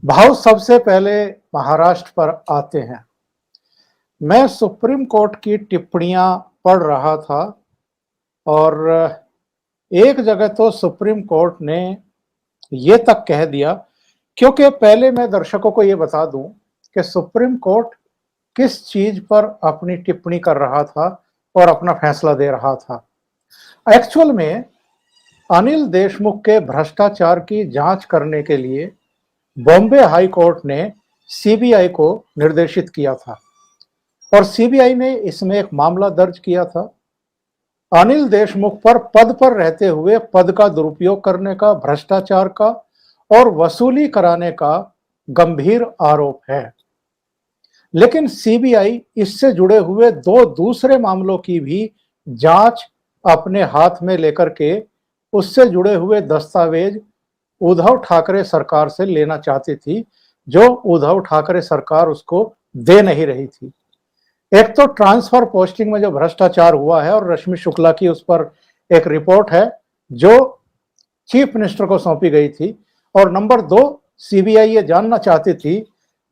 भाव सबसे पहले महाराष्ट्र पर आते हैं। मैं सुप्रीम कोर्ट की टिप्पणियां पढ़ रहा था और एक जगह तो सुप्रीम कोर्ट ने ये तक कह दिया, क्योंकि पहले मैं दर्शकों को ये बता दूं कि सुप्रीम कोर्ट किस चीज पर अपनी टिप्पणी कर रहा था और अपना फैसला दे रहा था। एक्चुअल में अनिल देशमुख के भ्रष्टाचार की जांच करने के लिए बॉम्बे हाई कोर्ट ने सीबीआई को निर्देशित किया था और सीबीआई ने इसमें एक मामला दर्ज किया था। अनिल देशमुख पर पद पर रहते हुए पद का दुरुपयोग करने का, भ्रष्टाचार का और वसूली कराने का गंभीर आरोप है। लेकिन सीबीआई इससे जुड़े हुए दो दूसरे मामलों की भी जांच अपने हाथ में लेकर के उससे जुड़े हुए दस्तावेज उद्धव ठाकरे सरकार से लेना चाहती थी, जो उद्धव ठाकरे सरकार उसको दे नहीं रही थी। एक तो ट्रांसफर पोस्टिंग में जो भ्रष्टाचार हुआ है और रश्मि शुक्ला की उस पर एक रिपोर्ट है जो चीफ मिनिस्टर को सौंपी गई थी। और नंबर दो, सीबीआई ये जानना चाहती थी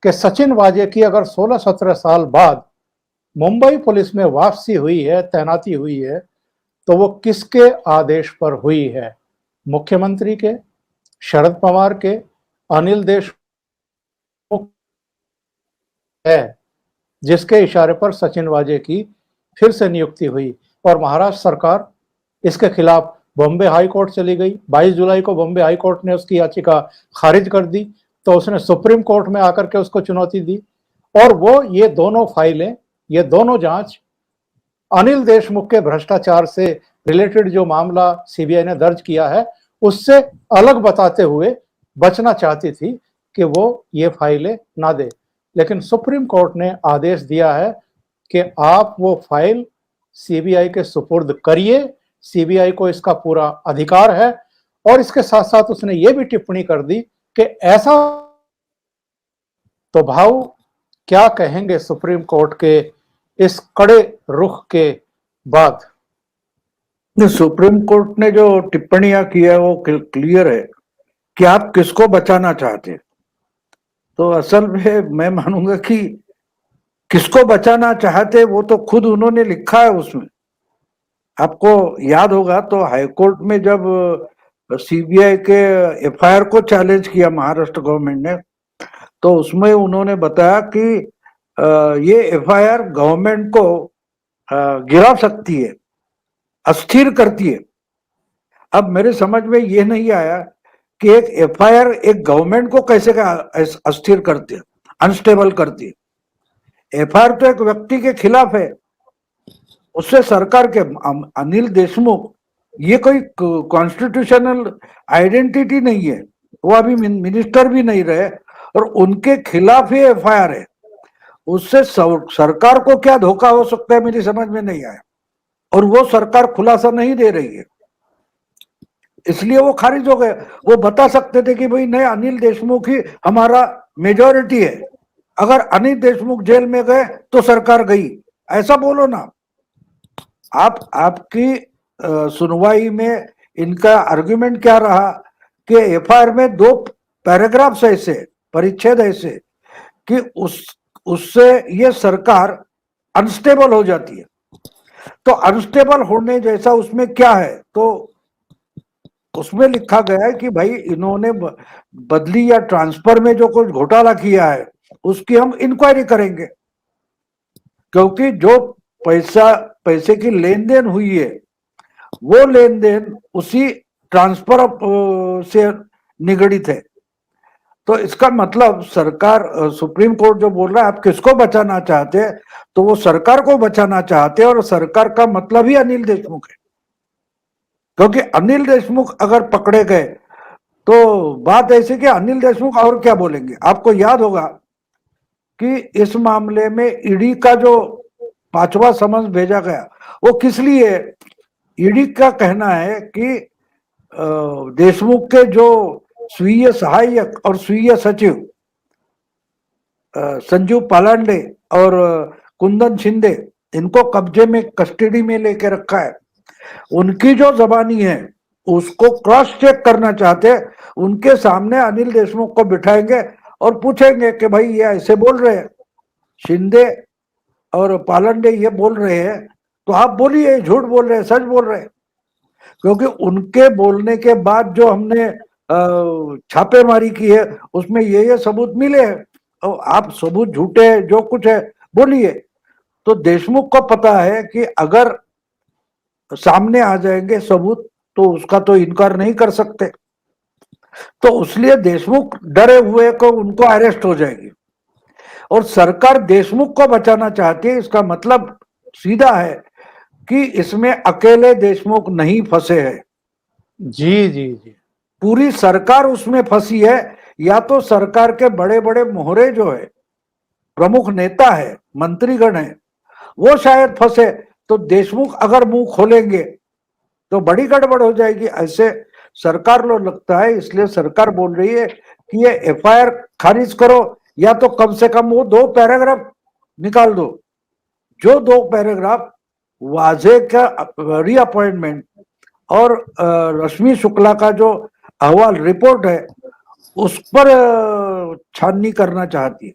कि सचिन वाजे की अगर 16-17 साल बाद मुंबई पुलिस में वापसी हुई है, तैनाती हुई है, तो वो किसके आदेश पर हुई है? मुख्यमंत्री के, शरद पवार के, अनिल देशमुख है जिसके इशारे पर सचिन वाजे की फिर से नियुक्ति हुई। और महाराष्ट्र सरकार इसके खिलाफ बॉम्बे हाई कोर्ट चली गई। 22 जुलाई को बॉम्बे हाई कोर्ट ने उसकी याचिका खारिज कर दी, तो उसने सुप्रीम कोर्ट में आकर के उसको चुनौती दी। और वो ये दोनों फाइलें, ये दोनों जांच अनिल देशमुख के भ्रष्टाचार से रिलेटेड जो मामला सीबीआई ने दर्ज किया है उससे अलग बताते हुए बचना चाहती थी कि वो ये फाइलें ना दे। लेकिन सुप्रीम कोर्ट ने आदेश दिया है कि आप वो फाइल सीबीआई के सुपुर्द करिए, सीबीआई को इसका पूरा अधिकार है। और इसके साथ साथ उसने ये भी टिप्पणी कर दी कि ऐसा, तो भाव क्या कहेंगे सुप्रीम कोर्ट के इस कड़े रुख के बाद? सुप्रीम कोर्ट ने जो टिप्पणियां की है वो क्लियर है कि आप किसको बचाना चाहते। तो असल में मैं मानूंगा कि किसको बचाना चाहते वो तो खुद उन्होंने लिखा है उसमें। आपको याद होगा तो हाईकोर्ट में जब सीबीआई के एफआईआर को चैलेंज किया महाराष्ट्र गवर्नमेंट ने, तो उसमें उन्होंने बताया कि ये एफआईआर गवर्नमेंट को गिरा सकती है, अस्थिर करती है। अब मेरे समझ में ये नहीं आया कि एक एफआईआर एक गवर्नमेंट को कैसे अस्थिर करती है, अनस्टेबल करती है। एफआईआर तो एक व्यक्ति के खिलाफ है, उससे सरकार के अनिल देशमुख ये कोई कॉन्स्टिट्यूशनल आइडेंटिटी नहीं है, वो अभी मिनिस्टर भी नहीं रहे और उनके खिलाफ ही एफआईआर है। उससे सरकार को क्या धोखा हो सकता है मेरी समझ में नहीं आया, और वो सरकार खुलासा नहीं दे रही है, इसलिए वो खारिज हो गए। वो बता सकते थे कि भाई नहीं, अनिल देशमुख ही हमारा मेजॉरिटी है, अगर अनिल देशमुख जेल में गए तो सरकार गई, ऐसा बोलो ना। आपकी सुनवाई में इनका आर्गुमेंट क्या रहा कि एफआईआर में 2 पैराग्राफ्स ऐसे, परिच्छेद ऐसे कि उससे ये सरकार अनस्टेबल हो जाती है। तो अनस्टेबल होने जैसा उसमें क्या है? तो उसमें लिखा गया है कि भाई इन्होंने बदली या ट्रांसफर में जो कुछ घोटाला किया है उसकी हम इंक्वायरी करेंगे, क्योंकि जो पैसे की लेन देन हुई है वो लेन देन उसी ट्रांसफर से निगड़ित है। तो इसका मतलब सरकार, सुप्रीम कोर्ट जो बोल रहा है आप किसको बचाना चाहते हैं, तो वो सरकार को बचाना चाहते हैं, और सरकार का मतलब ही अनिल देशमुख है। क्योंकि अनिल देशमुख अगर पकड़े गए तो बात ऐसी कि अनिल देशमुख और क्या बोलेंगे। आपको याद होगा कि इस मामले में ईडी का जो 5वां समन्स भेजा गया वो किस लिए है? ईडी का कहना है कि देशमुख के जो स्वीय सहायक और स्वीय सचिव संजू पालांडे और कुंदन शिंदे, इनको कब्जे में, कस्टडी में लेके रखा है। उनकी जो जबानी है उसको क्रॉस चेक करना चाहते, उनके सामने अनिल देशमुख को बिठाएंगे और पूछेंगे कि भाई ये ऐसे बोल रहे हैं, शिंदे और पालंडे ये बोल रहे हैं, तो आप बोलिए झूठ बोल रहे हैं सच बोल रहे हैं, क्योंकि उनके बोलने के बाद जो हमने छापेमारी की है उसमें ये सबूत मिले हैं, और आप सबूत झूठे जो कुछ है बोलिए। तो देशमुख को पता है कि अगर सामने आ जाएंगे सबूत तो उसका तो इनकार नहीं कर सकते, तो इसलिए देशमुख डरे हुए को उनको अरेस्ट हो जाएगी, और सरकार देशमुख को बचाना चाहती है। इसका मतलब सीधा है कि इसमें अकेले देशमुख नहीं फंसे हैं, जी जी जी। पूरी सरकार उसमें फंसी है। या तो सरकार के बड़े बड़े मोहरे जो है, प्रमुख नेता है, मंत्रीगण है, वो शायद फंसे, तो देशमुख अगर मुंह खोलेंगे तो बड़ी गड़बड़ हो जाएगी, ऐसे सरकार को लगता है। इसलिए सरकार बोल रही है कि ये एफआईआर खारिज करो, या तो कम से कम वो 2 पैराग्राफ निकाल दो, जो 2 पैराग्राफ वाजे का रीअपॉइंटमेंट और रश्मि शुक्ला का जो अहवाल रिपोर्ट है उस पर छाननी करना चाहती है।